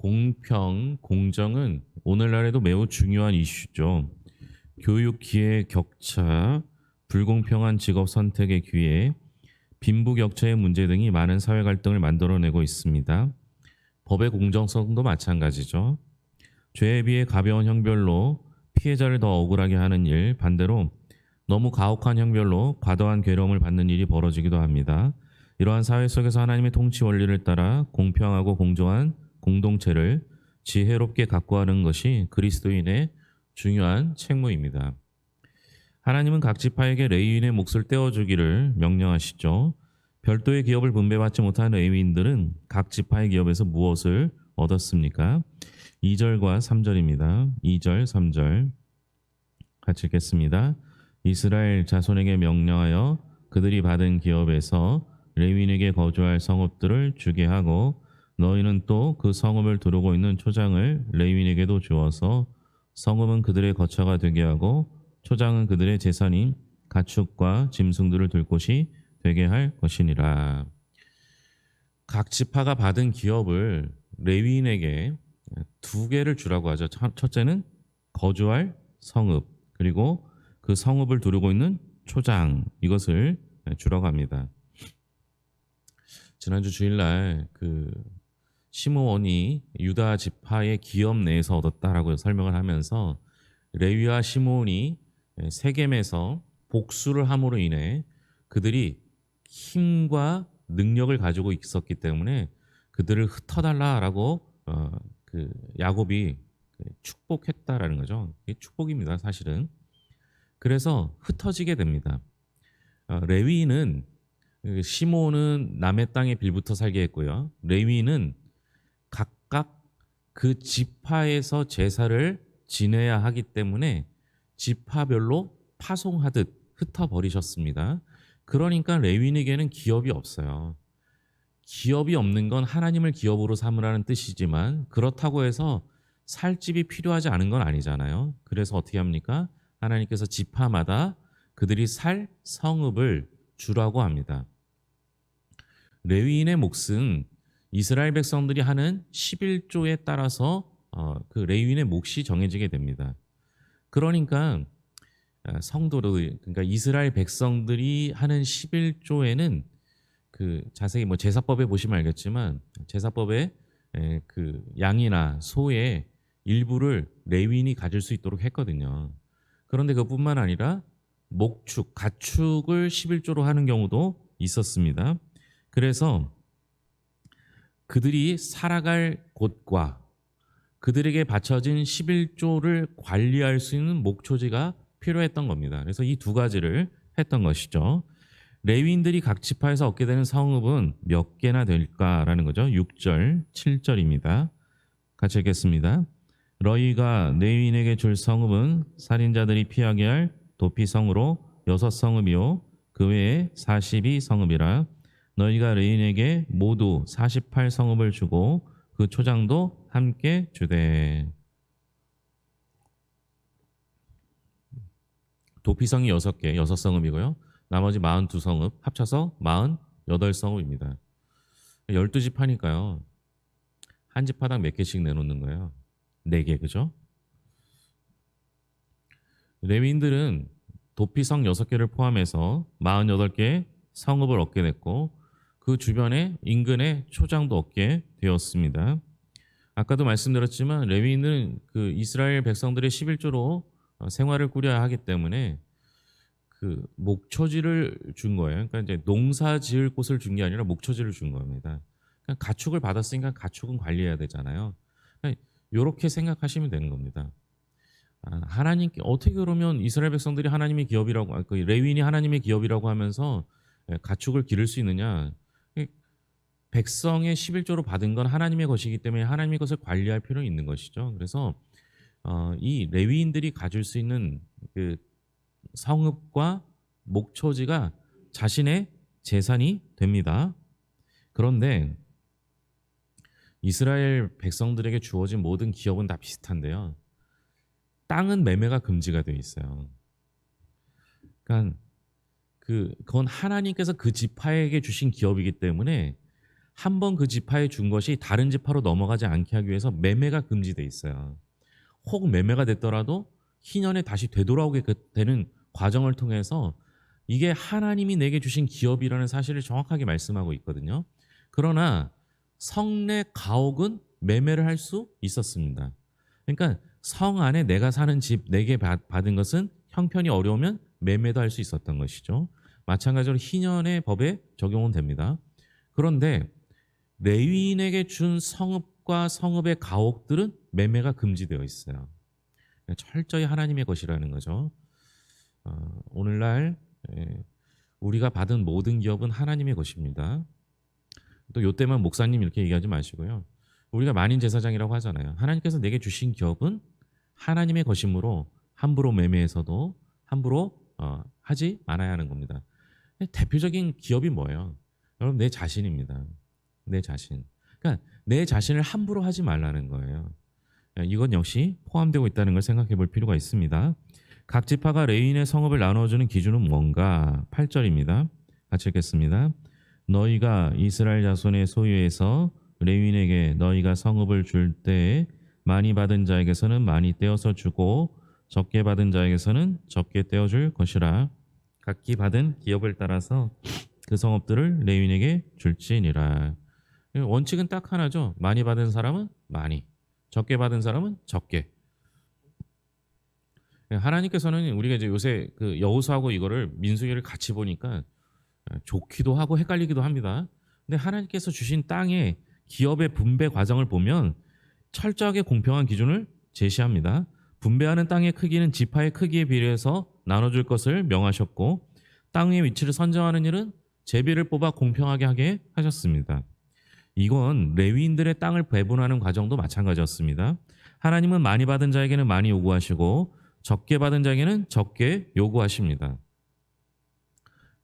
공평, 공정은 오늘날에도 매우 중요한 이슈죠. 교육 기회 격차, 불공평한 직업 선택의 기회, 빈부격차의 문제 등이 많은 사회 갈등을 만들어내고 있습니다. 법의 공정성도 마찬가지죠. 죄에 비해 가벼운 형별로 피해자를 더 억울하게 하는 일, 반대로 너무 가혹한 형별로 과도한 괴로움을 받는 일이 벌어지기도 합니다. 이러한 사회 속에서 하나님의 통치 원리를 따라 공평하고 공정한 공동체를 지혜롭게 가꾸하는 것이 그리스도인의 중요한 책무입니다. 하나님은 각 지파에게 레위인의 몫을 떼어주기를 명령하시죠. 별도의 기업을 분배받지 못한 레위인들은 각 지파의 기업에서 무엇을 얻었습니까? 2절과 3절입니다. 2절, 3절 같이 읽겠습니다. 이스라엘 자손에게 명령하여 그들이 받은 기업에서 레위인에게 거주할 성읍들을 주게 하고 너희는 또 그 성읍을 두르고 있는 초장을 레위인에게도 주어서 성읍은 그들의 거처가 되게 하고 초장은 그들의 재산인 가축과 짐승들을 둘 곳이 되게 할 것이니라. 각 지파가 받은 기업을 레위인에게 두 개를 주라고 하죠. 첫째는 거주할 성읍, 그리고 그 성읍을 두르고 있는 초장, 이것을 주라고 합니다. 지난주 주일날 시므온이 유다 지파의 기업 내에서 얻었다라고 설명을 하면서 레위와 시므온이 세겜에서 복수를 함으로 인해 그들이 힘과 능력을 가지고 있었기 때문에 그들을 흩어달라라고 야곱이 축복했다라는 거죠. 이게 축복입니다, 사실은. 그래서 흩어지게 됩니다. 레위인은 시므온은 남의 땅에 빌붙어 살게 했고요. 레위인은 각각 그 지파에서 제사를 지내야 하기 때문에 지파별로 파송하듯 흩어버리셨습니다. 그러니까 레위인에게는 기업이 없어요. 기업이 없는 건 하나님을 기업으로 삼으라는 뜻이지만 그렇다고 해서 살 집이 필요하지 않은 건 아니잖아요. 그래서 어떻게 합니까? 하나님께서 지파마다 그들이 살 성읍을 주라고 합니다. 레위인의 몫은 이스라엘 백성들이 하는 11조에 따라서 그 레위인의 몫이 정해지게 됩니다. 그러니까 성도들, 그러니까 이스라엘 백성들이 하는 11조에는 자세히 제사법에 보시면 알겠지만 제사법에 그 양이나 소의 일부를 레위인이 가질 수 있도록 했거든요. 그런데 그뿐만 아니라 목축, 가축을 11조로 하는 경우도 있었습니다. 그래서 그들이 살아갈 곳과 그들에게 바쳐진 11조를 관리할 수 있는 목초지가 필요했던 겁니다. 그래서 이 두 가지를 했던 것이죠. 레위인들이 각 지파에서 얻게 되는 성읍은 몇 개나 될까라는 거죠. 6절, 7절입니다. 같이 읽겠습니다. 너희가 레위인에게 줄 성읍은 살인자들이 피하게 할 도피성으로 6성읍이요 그 외에 42성읍이라. 너희가 레위인에게 모두 48성읍을 주고 그 초장도 함께 주되. 도피성이 6개, 6성읍이고요. 나머지 42성읍 합쳐서 48성읍입니다. 12지파니까요. 한 지파당 몇 개씩 내놓는 거예요? 4개, 그죠? 레위인들은 도피성 6개를 포함해서 48개 성읍을 얻게 됐고 그 주변에 인근에 초장도 얻게 되었습니다. 아까도 말씀드렸지만 레위인은 이스라엘 백성들의 11조로 생활을 꾸려야 하기 때문에 목초지를 준 거예요. 그러니까 이제 농사 지을 곳을 준 게 아니라 목초지를 준 겁니다. 그러니까 가축을 받았으니까 가축은 관리해야 되잖아요. 그러니까 이렇게 생각하시면 되는 겁니다. 하나님께 어떻게 그러면 이스라엘 백성들이 하나님의 기업이라고, 레위인이 하나님의 기업이라고 하면서 가축을 기를 수 있느냐? 백성의 11조로 받은 건 하나님의 것이기 때문에 하나님의 것을 관리할 필요는 있는 것이죠. 그래서 이 레위인들이 가질 수 있는 성읍과 목초지가 자신의 재산이 됩니다. 그런데 이스라엘 백성들에게 주어진 모든 기업은 다 비슷한데요. 땅은 매매가 금지가 되어 있어요. 그러니까 그건 하나님께서 그 지파에게 주신 기업이기 때문에 한 번 그 지파에 준 것이 다른 지파로 넘어가지 않게 하기 위해서 매매가 금지돼 있어요. 혹 매매가 됐더라도 희년에 다시 되돌아오게 되는 과정을 통해서 이게 하나님이 내게 주신 기업이라는 사실을 정확하게 말씀하고 있거든요. 그러나 성내 가옥은 매매를 할 수 있었습니다. 그러니까 성 안에 내가 사는 집 내게 받은 것은 형편이 어려우면 매매도 할 수 있었던 것이죠. 마찬가지로 희년의 법에 적용은 됩니다. 그런데 레위인에게 준 성읍과 성읍의 가옥들은 매매가 금지되어 있어요. 철저히 하나님의 것이라는 거죠. 오늘날 우리가 받은 모든 기업은 하나님의 것입니다. 또 요때만 목사님 이렇게 얘기하지 마시고요. 우리가 만인 제사장이라고 하잖아요. 하나님께서 내게 주신 기업은 하나님의 것이므로 함부로 매매해서도 함부로 하지 말아야 하는 겁니다. 대표적인 기업이 뭐예요? 여러분, 내 자신입니다. 내 자신. 그러니까 내 자신을 함부로 하지 말라는 거예요. 이건 역시 포함되고 있다는 걸 생각해 볼 필요가 있습니다. 각 지파가 레위인의 성읍을 나눠주는 기준은 뭔가? 8절입니다. 같이 읽겠습니다. 너희가 이스라엘 자손의 소유에서 레위인에게 너희가 성읍을 줄 때에 많이 받은 자에게서는 많이 떼어서 주고 적게 받은 자에게서는 적게 떼어줄 것이라. 각기 받은 기업을 따라서 그 성읍들을 레위인에게 줄지니라. 원칙은 딱 하나죠. 많이 받은 사람은 많이, 적게 받은 사람은 적게. 하나님께서는 우리가 이제 요새 그 여호수아하고 이거를 민수기를 같이 보니까 좋기도 하고 헷갈리기도 합니다. 근데 하나님께서 주신 땅의 기업의 분배 과정을 보면 철저하게 공평한 기준을 제시합니다. 분배하는 땅의 크기는 지파의 크기에 비례해서 나눠줄 것을 명하셨고 땅의 위치를 선정하는 일은 제비를 뽑아 공평하게 하게 하셨습니다. 이건 레위인들의 땅을 배분하는 과정도 마찬가지였습니다. 하나님은 많이 받은 자에게는 많이 요구하시고 적게 받은 자에게는 적게 요구하십니다.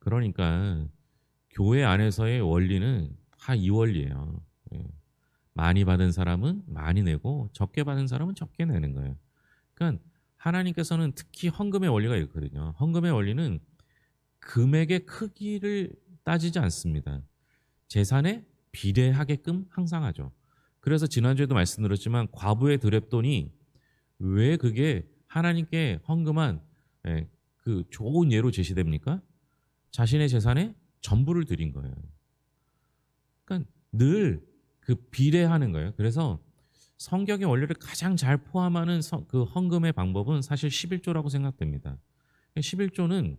그러니까 교회 안에서의 원리는 다 이 원리예요. 많이 받은 사람은 많이 내고 적게 받은 사람은 적게 내는 거예요. 그러니까 하나님께서는 특히 헌금의 원리가 있거든요. 헌금의 원리는 금액의 크기를 따지지 않습니다. 재산에 비례하게끔 항상 하죠. 그래서 지난주에도 말씀드렸지만 과부의 드랩돈이 왜 그게 하나님께 헌금한 그 좋은 예로 제시됩니까? 자신의 재산의 전부를 드린 거예요. 그러니까 늘 그 비례하는 거예요. 그래서 성경의 원리를 가장 잘 포함하는 그 헌금의 방법은 사실 11조라고 생각됩니다. 11조는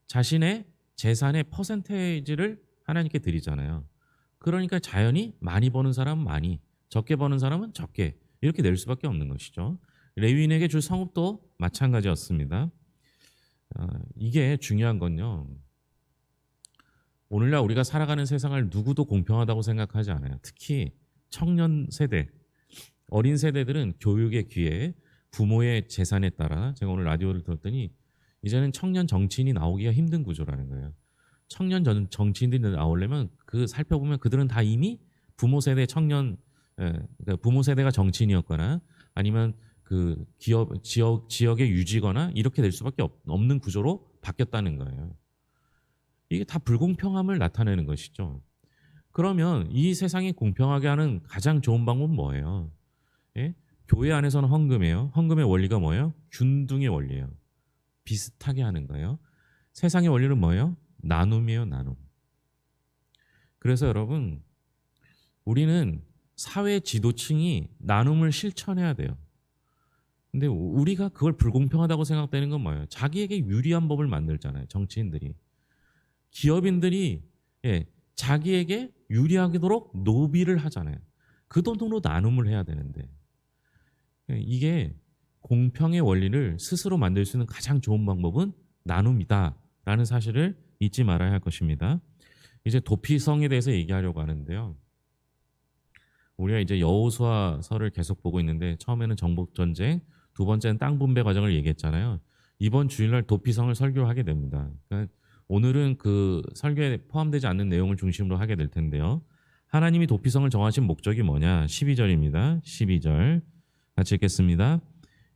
자신의 재산의 퍼센테이지를 하나님께 드리잖아요. 그러니까 자연히 많이 버는 사람은 많이, 적게 버는 사람은 적게 이렇게 낼 수밖에 없는 것이죠. 레위인에게 줄 성읍도 마찬가지였습니다. 이게 중요한 건요. 오늘날 우리가 살아가는 세상을 누구도 공평하다고 생각하지 않아요. 특히 청년 세대, 어린 세대들은 교육의 기회, 부모의 재산에 따라 제가 오늘 라디오를 들었더니 이제는 청년 정치인이 나오기가 힘든 구조라는 거예요. 청년 정치인들이 나오려면 그 살펴보면 그들은 다 이미 부모 세대 청년, 그러니까 부모 세대가 정치인이었거나 아니면 그 지역의 유지거나 이렇게 될 수밖에 없는 구조로 바뀌었다는 거예요. 이게 다 불공평함을 나타내는 것이죠. 그러면 이 세상이 공평하게 하는 가장 좋은 방법은 뭐예요? 예? 교회 안에서는 헌금이에요. 헌금의 원리가 뭐예요? 균등의 원리예요. 비슷하게 하는 거예요. 세상의 원리는 뭐예요? 나눔이에요, 나눔. 그래서 여러분, 우리는 사회 지도층이 나눔을 실천해야 돼요. 근데 우리가 그걸 불공평하다고 생각되는 건 뭐예요? 자기에게 유리한 법을 만들잖아요. 정치인들이. 기업인들이 자기에게 유리하도록 노비를 하잖아요. 그 돈으로 나눔을 해야 되는데 이게 공평의 원리를 스스로 만들 수 있는 가장 좋은 방법은 나눔이다라는 사실을 잊지 말아야 할 것입니다. 이제 도피성에 대해서 얘기하려고 하는데요. 우리가 이제 여호수아서를 계속 보고 있는데 처음에는 정복전쟁, 두 번째는 땅 분배 과정을 얘기했잖아요. 이번 주일날 도피성을 설교하게 됩니다. 그러니까 오늘은 그 설교에 포함되지 않는 내용을 중심으로 하게 될 텐데요. 하나님이 도피성을 정하신 목적이 뭐냐? 12절입니다. 12절 같이 읽겠습니다.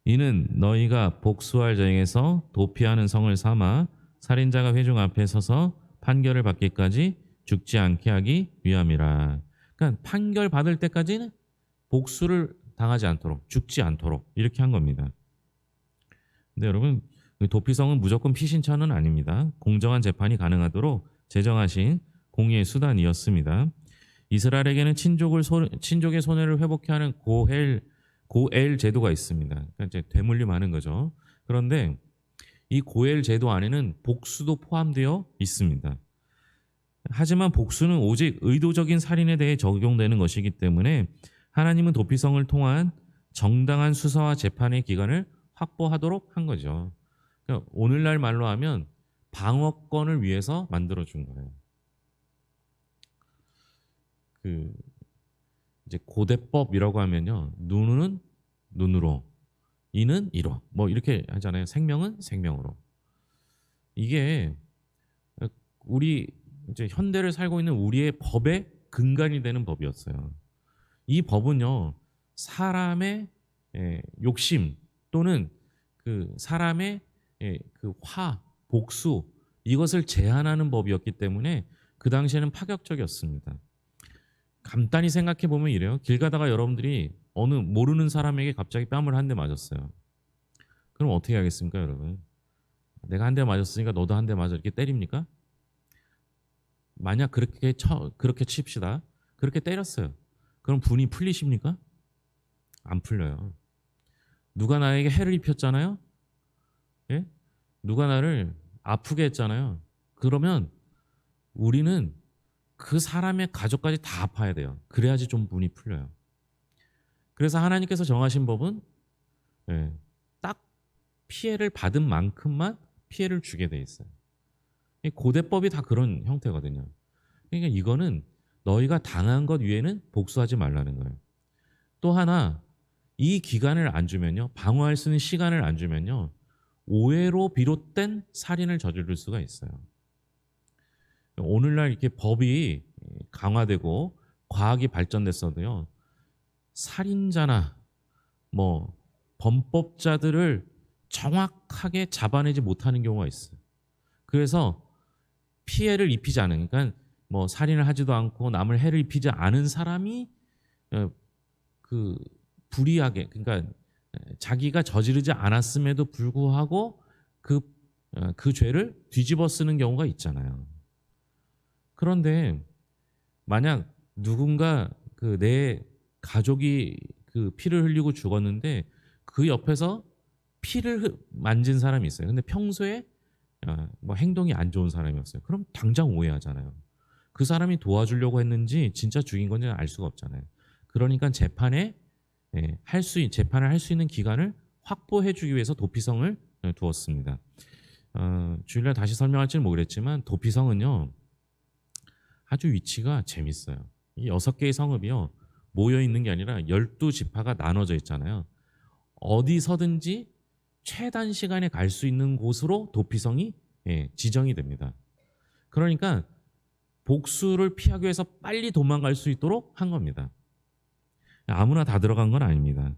이는 너희가 복수할 자에게서 도피하는 성을 삼아 살인자가 회중 앞에 서서 판결을 받기까지 죽지 않게 하기 위함이라. 그러니까 판결 받을 때까지는 복수를 당하지 않도록, 죽지 않도록 이렇게 한 겁니다. 근데 여러분, 도피성은 무조건 피신처는 아닙니다. 공정한 재판이 가능하도록 제정하신 공의의 수단이었습니다. 이스라엘에게는 친족의 손해를 회복케 하는 고엘 제도가 있습니다. 그러니까 이제 되물림하는 거죠. 그런데 이 고엘 제도 안에는 복수도 포함되어 있습니다. 하지만 복수는 오직 의도적인 살인에 대해 적용되는 것이기 때문에 하나님은 도피성을 통한 정당한 수사와 재판의 기간을 확보하도록 한 거죠. 그러니까 오늘날 말로 하면 방어권을 위해서 만들어 준 거예요. 그 이제 고대법이라고 하면요, 눈은 눈으로, 이는 이로, 뭐 이렇게 하잖아요. 생명은 생명으로. 이게 우리 이제 현대를 살고 있는 우리의 법의 근간이 되는 법이었어요. 이 법은요, 사람의 욕심 또는 그 사람의 그 복수 이것을 제한하는 법이었기 때문에 그 당시에는 파격적이었습니다. 간단히 생각해 보면 이래요. 길 가다가 여러분들이 어느 모르는 사람에게 갑자기 뺨을 한 대 맞았어요. 그럼 어떻게 하겠습니까, 여러분? 내가 한 대 맞았으니까 너도 한 대 맞아 이렇게 때립니까? 만약 그렇게 칩시다. 그렇게 때렸어요. 그럼 분이 풀리십니까? 안 풀려요. 누가 나에게 해를 입혔잖아요. 예? 누가 나를 아프게 했잖아요. 그러면 우리는 그 사람의 가족까지 다 아파야 돼요. 그래야지 좀 분이 풀려요. 그래서 하나님께서 정하신 법은 딱 피해를 받은 만큼만 피해를 주게 돼 있어요. 이 고대법이 다 그런 형태거든요. 그러니까 이거는 너희가 당한 것 위에는 복수하지 말라는 거예요. 또 하나, 이 기간을 안 주면요, 방어할 수 있는 시간을 안 주면요, 오해로 비롯된 살인을 저지를 수가 있어요. 오늘날 이렇게 법이 강화되고 과학이 발전됐어도요, 살인자나 뭐 범법자들을 정확하게 잡아내지 못하는 경우가 있어요. 그래서 피해를 입히지 않은, 그러니까 뭐 살인을 하지도 않고 남을 해를 입히지 않은 사람이 그 불이하게, 그러니까 자기가 저지르지 않았음에도 불구하고 그 죄를 뒤집어 쓰는 경우가 있잖아요. 그런데 만약 누군가 내 가족이 그 피를 흘리고 죽었는데 그 옆에서 피를 만진 사람이 있어요. 근데 평소에 뭐 행동이 안 좋은 사람이었어요. 그럼 당장 오해하잖아요. 그 사람이 도와주려고 했는지 진짜 죽인 건지 알 수가 없잖아요. 그러니까 재판을 할 수 있는 기간을 확보해 주기 위해서 도피성을 두었습니다. 주일날 다시 설명할지는 모르겠지만 도피성은요, 아주 위치가 재밌어요. 이 6개의 성읍이요, 모여 있는 게 아니라 12지파가 나눠져 있잖아요. 어디서든지 최단 시간에 갈 수 있는 곳으로 도피성이 지정이 됩니다. 그러니까 복수를 피하기 위해서 빨리 도망갈 수 있도록 한 겁니다. 아무나 다 들어간 건 아닙니다.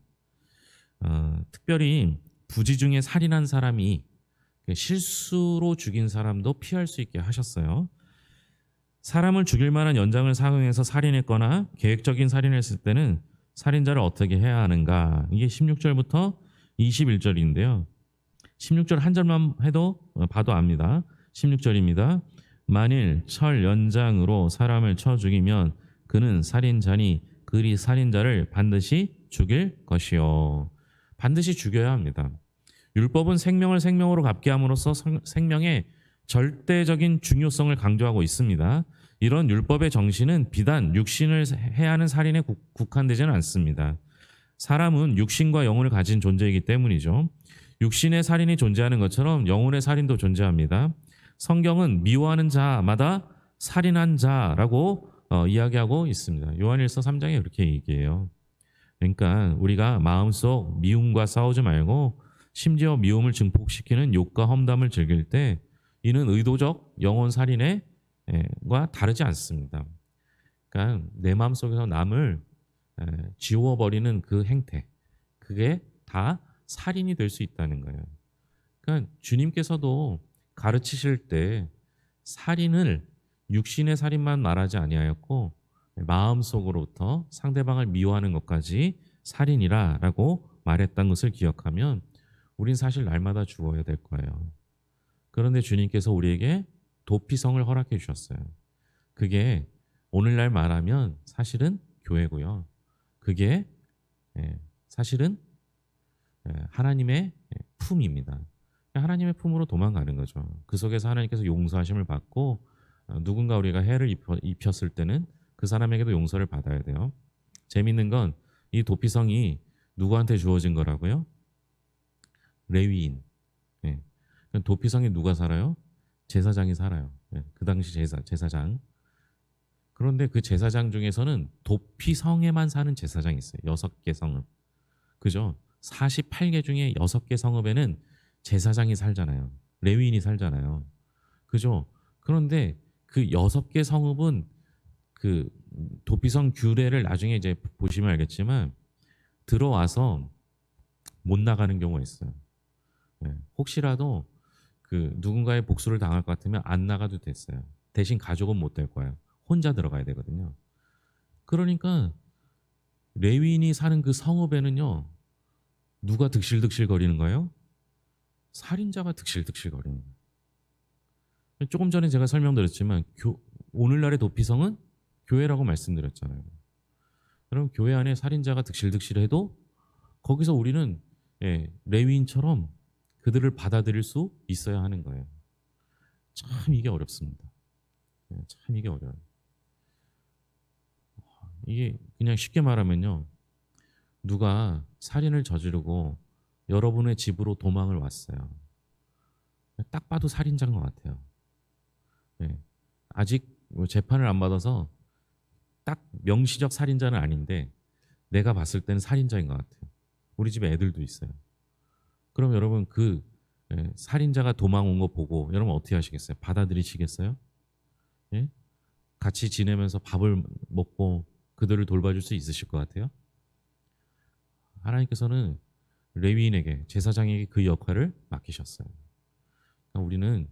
특별히 부지 중에 살인한 사람이 실수로 죽인 사람도 피할 수 있게 하셨어요. 사람을 죽일 만한 연장을 사용해서 살인했거나 계획적인 살인을 했을 때는 살인자를 어떻게 해야 하는가? 이게 16절부터 21절인데요. 16절 한 절만 봐도 압니다. 16절입니다. 만일 철 연장으로 사람을 쳐 죽이면 그는 살인자니 그리 살인자를 반드시 죽일 것이요. 반드시 죽여야 합니다. 율법은 생명을 생명으로 갚게 함으로써 생명의 절대적인 중요성을 강조하고 있습니다. 이런 율법의 정신은 비단 육신을 해하는 살인에 국한되지는 않습니다. 사람은 육신과 영혼을 가진 존재이기 때문이죠. 육신의 살인이 존재하는 것처럼 영혼의 살인도 존재합니다. 성경은 미워하는 자마다 살인한 자라고 이야기하고 있습니다. 요한일서 3장에 그렇게 얘기해요. 그러니까 우리가 마음속 미움과 싸우지 말고 심지어 미움을 증폭시키는 욕과 험담을 즐길 때 이는 의도적 영혼 살인과 다르지 않습니다. 그러니까 내 마음속에서 남을 지워버리는 그 행태, 그게 다 살인이 될 수 있다는 거예요. 그러니까 주님께서도 가르치실 때 살인을 육신의 살인만 말하지 아니하였고 마음속으로부터 상대방을 미워하는 것까지 살인이라라고 말했던 것을 기억하면 우린 사실 날마다 죽어야 될 거예요. 그런데 주님께서 우리에게 도피성을 허락해 주셨어요. 그게 오늘날 말하면 사실은 교회고요. 그게 사실은 하나님의 품입니다. 하나님의 품으로 도망가는 거죠. 그 속에서 하나님께서 용서하심을 받고 누군가 우리가 해를 입혔을 때는 그 사람에게도 용서를 받아야 돼요. 재밌는 건 이 도피성이 누구한테 주어진 거라고요? 레위인. 예. 도피성에 누가 살아요? 제사장이 살아요. 예. 그 당시 제사장. 그런데 그 제사장 중에서는 도피성에만 사는 제사장이 있어요. 6개 성읍. 그죠? 48개 중에 6개 성읍에는 제사장이 살잖아요. 레위인이 살잖아요. 그죠? 그런데 그 6개 성읍은 그 도피성 규례를 나중에 이제 보시면 알겠지만 들어와서 못 나가는 경우가 있어요. 혹시라도 그 누군가의 복수를 당할 것 같으면 안 나가도 됐어요. 대신 가족은 못 될 거예요. 혼자 들어가야 되거든요. 그러니까 레위인이 사는 그 성읍에는요, 누가 득실득실 거리는 거예요? 살인자가 득실득실 거리는 거예요. 조금 전에 제가 설명드렸지만 오늘날의 도피성은 교회라고 말씀드렸잖아요. 그럼 교회 안에 살인자가 득실득실해도 거기서 우리는 레위인처럼 그들을 받아들일 수 있어야 하는 거예요. 참 이게 어렵습니다. 참 이게 어려워요. 이게 그냥 쉽게 말하면요. 누가 살인을 저지르고 여러분의 집으로 도망을 왔어요. 딱 봐도 살인자인 것 같아요. 아직 재판을 안 받아서 딱 명시적 살인자는 아닌데 내가 봤을 때는 살인자인 것 같아요. 우리 집에 애들도 있어요. 그럼 여러분 그 살인자가 도망 온 거 보고 여러분 어떻게 하시겠어요? 받아들이시겠어요? 예? 같이 지내면서 밥을 먹고 그들을 돌봐줄 수 있으실 것 같아요? 하나님께서는 레위인에게 제사장에게 그 역할을 맡기셨어요. 그러니까 우리는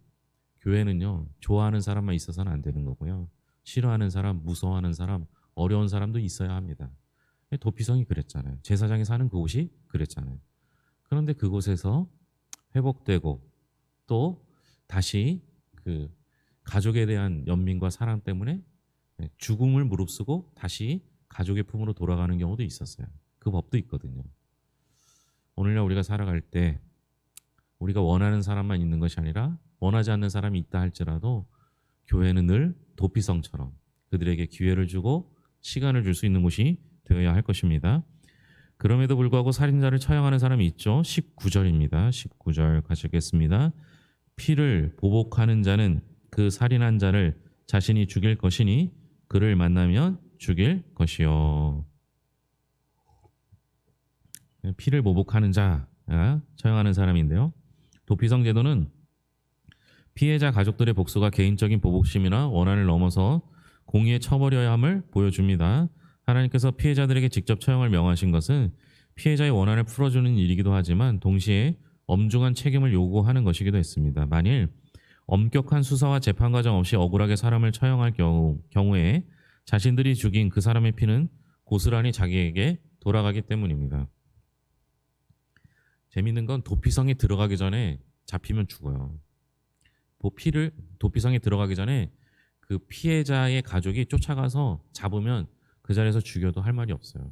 교회는요 좋아하는 사람만 있어서는 안 되는 거고요. 싫어하는 사람, 무서워하는 사람, 어려운 사람도 있어야 합니다. 도피성이 그랬잖아요. 제사장이 사는 그곳이 그랬잖아요. 그런데 그곳에서 회복되고 또 다시 그 가족에 대한 연민과 사랑 때문에 죽음을 무릅쓰고 다시 가족의 품으로 돌아가는 경우도 있었어요. 그 법도 있거든요. 오늘날 우리가 살아갈 때 우리가 원하는 사람만 있는 것이 아니라 원하지 않는 사람이 있다 할지라도 교회는 늘 도피성처럼 그들에게 기회를 주고 시간을 줄 수 있는 곳이 되어야 할 것입니다. 그럼에도 불구하고 살인자를 처형하는 사람이 있죠. 19절입니다. 19절 가시겠습니다. 피를 보복하는 자는 그 살인한 자를 자신이 죽일 것이니 그를 만나면 죽일 것이요. 피를 보복하는 자가 처형하는 사람인데요. 도피성 제도는 피해자 가족들의 복수가 개인적인 보복심이나 원한을 넘어서 공의에 처벌해야 함을 보여줍니다. 하나님께서 피해자들에게 직접 처형을 명하신 것은 피해자의 원한을 풀어주는 일이기도 하지만 동시에 엄중한 책임을 요구하는 것이기도 했습니다. 만일 엄격한 수사와 재판 과정 없이 억울하게 사람을 처형할 경우에 자신들이 죽인 그 사람의 피는 고스란히 자기에게 돌아가기 때문입니다. 재밌는 건 도피성에 들어가기 전에 잡히면 죽어요. 도피성에 들어가기 전에 그 피해자의 가족이 쫓아가서 잡으면 그 자리에서 죽여도 할 말이 없어요.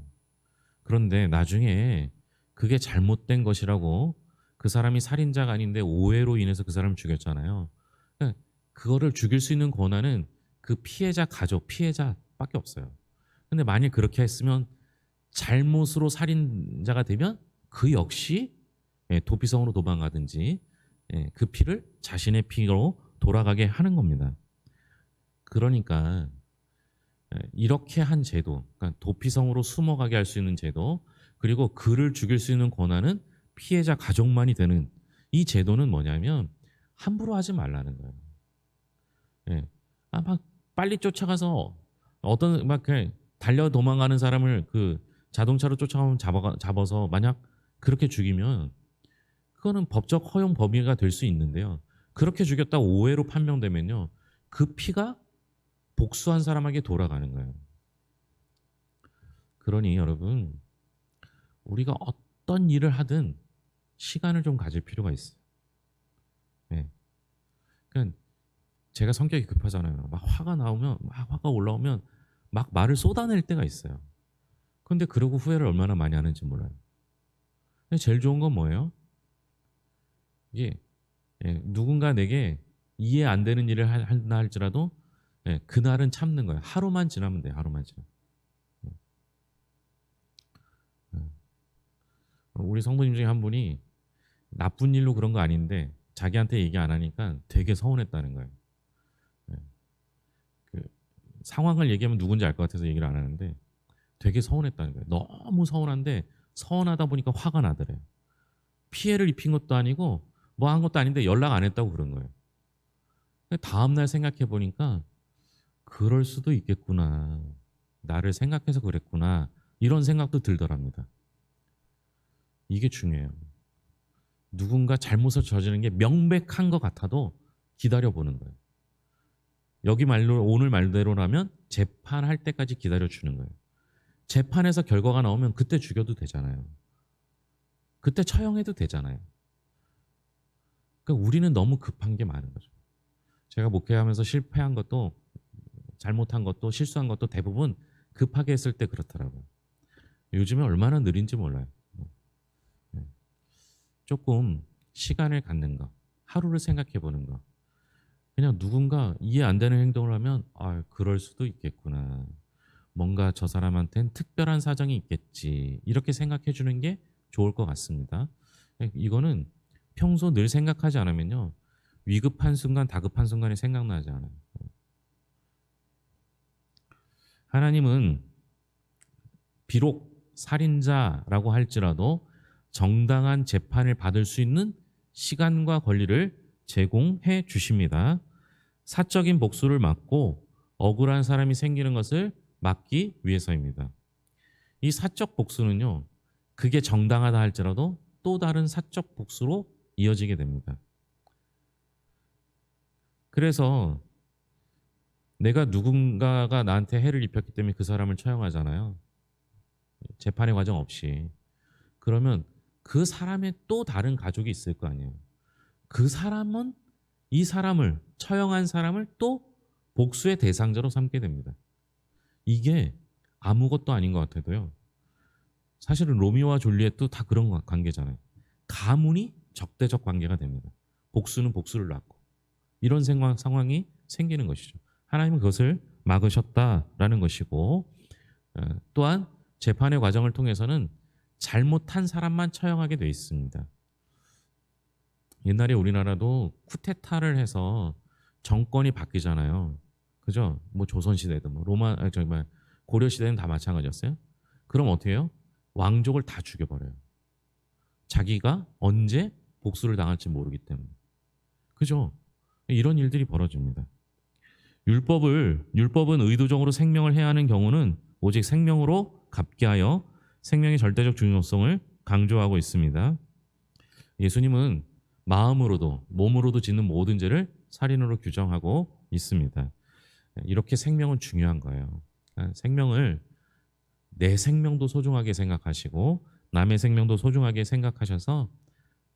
그런데 나중에 그게 잘못된 것이라고 그 사람이 살인자가 아닌데 오해로 인해서 그 사람을 죽였잖아요. 그러니까 그거를 죽일 수 있는 권한은 그 피해자 가족, 피해자밖에 없어요. 근데 만일 그렇게 했으면 잘못으로 살인자가 되면 그 역시 도피성으로 도망가든지 그 피를 자신의 피로 돌아가게 하는 겁니다. 그러니까 이렇게 한 제도, 그러니까 도피성으로 숨어가게 할 수 있는 제도, 그리고 그를 죽일 수 있는 권한은 피해자 가족만이 되는 이 제도는 뭐냐면 함부로 하지 말라는 거예요. 막 빨리 쫓아가서 어떤 막 그냥 달려 도망가는 사람을 그 자동차로 쫓아가면 잡아서 만약 그렇게 죽이면 그거는 법적 허용 범위가 될 수 있는데요. 그렇게 죽였다고 오해로 판명되면요, 그 피가 복수한 사람에게 돌아가는 거예요. 그러니 여러분, 우리가 어떤 일을 하든 시간을 좀 가질 필요가 있어요. 네. 그러니까 제가 성격이 급하잖아요. 막 화가 나오면, 막 화가 올라오면 막 말을 쏟아낼 때가 있어요. 근데 그러고 후회를 얼마나 많이 하는지 몰라요. 근데 제일 좋은 건 뭐예요? 이게 누군가 내게 이해 안 되는 일을 한다 할지라도 그날은 참는 거예요. 하루만 지나면 돼요. 하루만 지나면. 우리 성도님 중에 한 분이 나쁜 일로 그런 거 아닌데 자기한테 얘기 안 하니까 되게 서운했다는 거예요. 그 상황을 얘기하면 누군지 알 것 같아서 얘기를 안 하는데 되게 서운했다는 거예요. 너무 서운한데 서운하다 보니까 화가 나더래요. 피해를 입힌 것도 아니고 뭐 한 것도 아닌데 연락 안 했다고 그런 거예요. 다음날 생각해 보니까 그럴 수도 있겠구나. 나를 생각해서 그랬구나. 이런 생각도 들더랍니다. 이게 중요해요. 누군가 잘못을 저지르는 게 명백한 것 같아도 기다려보는 거예요. 여기 말로 오늘 말대로라면 재판할 때까지 기다려주는 거예요. 재판에서 결과가 나오면 그때 죽여도 되잖아요. 그때 처형해도 되잖아요. 그러니까 우리는 너무 급한 게 많은 거죠. 제가 목회하면서 실패한 것도 잘못한 것도 실수한 것도 대부분 급하게 했을 때 그렇더라고요. 요즘에 얼마나 느린지 몰라요. 조금 시간을 갖는 거, 하루를 생각해 보는 거. 그냥 누군가 이해 안 되는 행동을 하면 그럴 수도 있겠구나. 뭔가 저 사람한테는 특별한 사정이 있겠지. 이렇게 생각해 주는 게 좋을 것 같습니다. 이거는 평소 늘 생각하지 않으면요. 위급한 순간, 다급한 순간이 생각나지 않아요. 하나님은 비록 살인자라고 할지라도 정당한 재판을 받을 수 있는 시간과 권리를 제공해 주십니다. 사적인 복수를 막고 억울한 사람이 생기는 것을 막기 위해서입니다. 이 사적 복수는요, 그게 정당하다 할지라도 또 다른 사적 복수로 이어지게 됩니다. 그래서 내가 누군가가 나한테 해를 입혔기 때문에 그 사람을 처형하잖아요. 재판의 과정 없이. 그러면 그 사람의 또 다른 가족이 있을 거 아니에요. 그 사람은 이 사람을 처형한 사람을 또 복수의 대상자로 삼게 됩니다. 이게 아무것도 아닌 것 같아도요. 사실은 로미오와 줄리엣도 다 그런 관계잖아요. 가문이 적대적 관계가 됩니다. 복수는 복수를 낳고 이런 상황이 생기는 것이죠. 하나님은 그것을 막으셨다라는 것이고 또한 재판의 과정을 통해서는 잘못한 사람만 처형하게 돼 있습니다. 옛날에 우리나라도 쿠데타를 해서 정권이 바뀌잖아요. 그죠? 뭐 조선시대도 뭐 고려시대는 다 마찬가지였어요. 그럼 어떻게 해요? 왕족을 다 죽여버려요. 자기가 언제 복수를 당할지 모르기 때문에. 그죠? 이런 일들이 벌어집니다. 율법은 의도적으로 생명을 해하는 경우는 오직 생명으로 갚게 하여 생명의 절대적 중요성을 강조하고 있습니다. 예수님은 마음으로도 몸으로도 짓는 모든 죄를 살인으로 규정하고 있습니다. 이렇게 생명은 중요한 거예요. 생명을 내 생명도 소중하게 생각하시고 남의 생명도 소중하게 생각하셔서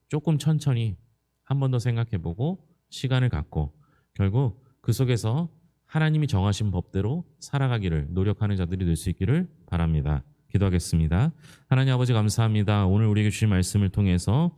조금 천천히 한 번 더 생각해보고 시간을 갖고 결국 그 속에서 하나님이 정하신 법대로 살아가기를 노력하는 자들이 될 수 있기를 바랍니다. 기도하겠습니다. 하나님 아버지 감사합니다. 오늘 우리에게 주신 말씀을 통해서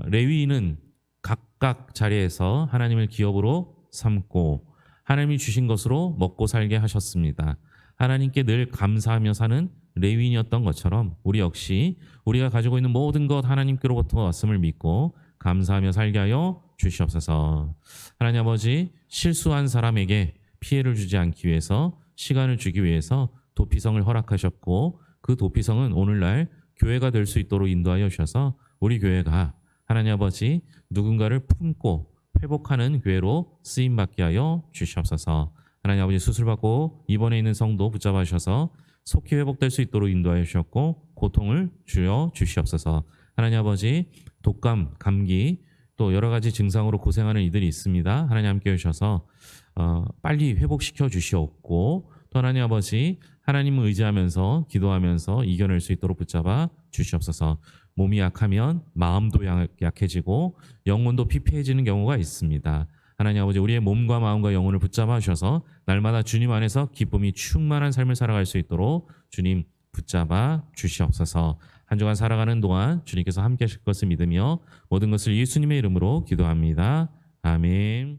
레위인은 각각 자리에서 하나님을 기업으로 삼고 하나님이 주신 것으로 먹고 살게 하셨습니다. 하나님께 늘 감사하며 사는 레위인이었던 것처럼 우리 역시 우리가 가지고 있는 모든 것 하나님께로부터 왔음을 믿고 감사하며 살게 하여 주시옵소서. 하나님 아버지, 실수한 사람에게 피해를 주지 않기 위해서 시간을 주기 위해서 도피성을 허락하셨고 그 도피성은 오늘날 교회가 될 수 있도록 인도하여 주셔서 우리 교회가 하나님 아버지 누군가를 품고 회복하는 교회로 쓰임받게 하여 주시옵소서. 하나님 아버지, 수술받고 입원해 있는 성도 붙잡아 주셔서 속히 회복될 수 있도록 인도하여 주셨고 고통을 주여 주시옵소서. 하나님 아버지, 독감, 감기 또 여러 가지 증상으로 고생하는 이들이 있습니다. 하나님 함께 해주셔서 빨리 회복시켜 주시옵고 또 하나님 아버지 하나님을 의지하면서 기도하면서 이겨낼 수 있도록 붙잡아 주시옵소서. 몸이 약하면 마음도 약해지고 영혼도 피폐해지는 경우가 있습니다. 하나님 아버지 우리의 몸과 마음과 영혼을 붙잡아 주셔서 날마다 주님 안에서 기쁨이 충만한 삶을 살아갈 수 있도록 주님 붙잡아 주시옵소서. 한 주간 살아가는 동안 주님께서 함께 하실 것을 믿으며 모든 것을 예수님의 이름으로 기도합니다. 아멘.